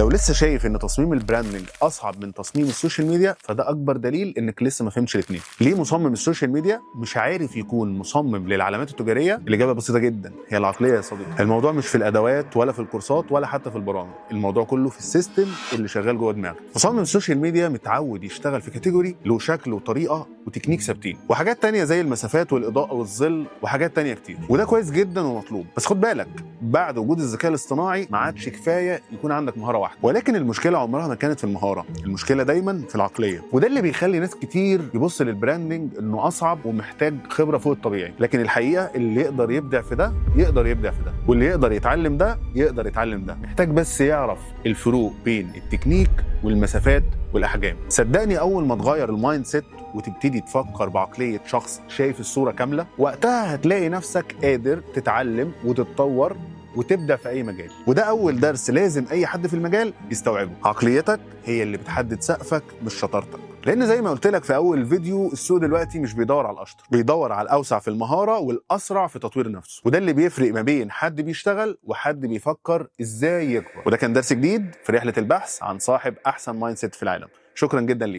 لو لسه شايف ان تصميم البراندنج اصعب من تصميم السوشيال ميديا، فده اكبر دليل انك لسه ما فهمتش الاثنين. ليه مصمم السوشيال ميديا مش عارف يكون مصمم للعلامات التجاريه؟ الاجابه بسيطه جدا، هي العقليه يا صديقي. الموضوع مش في الادوات ولا في الكورسات ولا حتى في البرامج، الموضوع كله في السيستم اللي شغال جوه دماغك. مصمم السوشيال ميديا متعود يشتغل في كاتيجوري له شكل وطريقه وتكنيك ثابتين، وحاجات تانية زي المسافات والاضاءه والظل وحاجات تانية كتير، وده كويس جدا ومطلوب. بس خد بالك، بعد وجود الذكاء الاصطناعي ما عادش كفايه يكون عندك مهاره واحده. ولكن المشكله عمرها ما كانت في المهاره، المشكله دايما في العقليه. وده اللي بيخلي ناس كتير يبص للبراندنج انه اصعب ومحتاج خبره فوق الطبيعي. لكن الحقيقه اللي يقدر يبدع في ده يقدر يبدع في ده، واللي يقدر يتعلم ده يقدر يتعلم ده. محتاج بس يعرف الفروق بين التكنيك والمسافات والاحجام. صدقني اول ما تغير المايند سيت وتبتدي تفكر بعقليه شخص شايف الصوره كامله، وقتها هتلاقي نفسك قادر تتعلم وتتطور وتبدأ في أي مجال. وده أول درس لازم أي حد في المجال يستوعبه. عقليتك هي اللي بتحدد سقفك مش شطارتك. لأن زي ما قلت لك في أول الفيديو، السوق دلوقتي مش بيدور على الأشطر، بيدور على الأوسع في المهارة والأسرع في تطوير نفسه. وده اللي بيفرق ما بين حد بيشتغل وحد بيفكر إزاي يكبر. وده كان درس جديد في رحلة البحث عن صاحب أحسن مايند سيت في العالم. شكرا جدا ليك.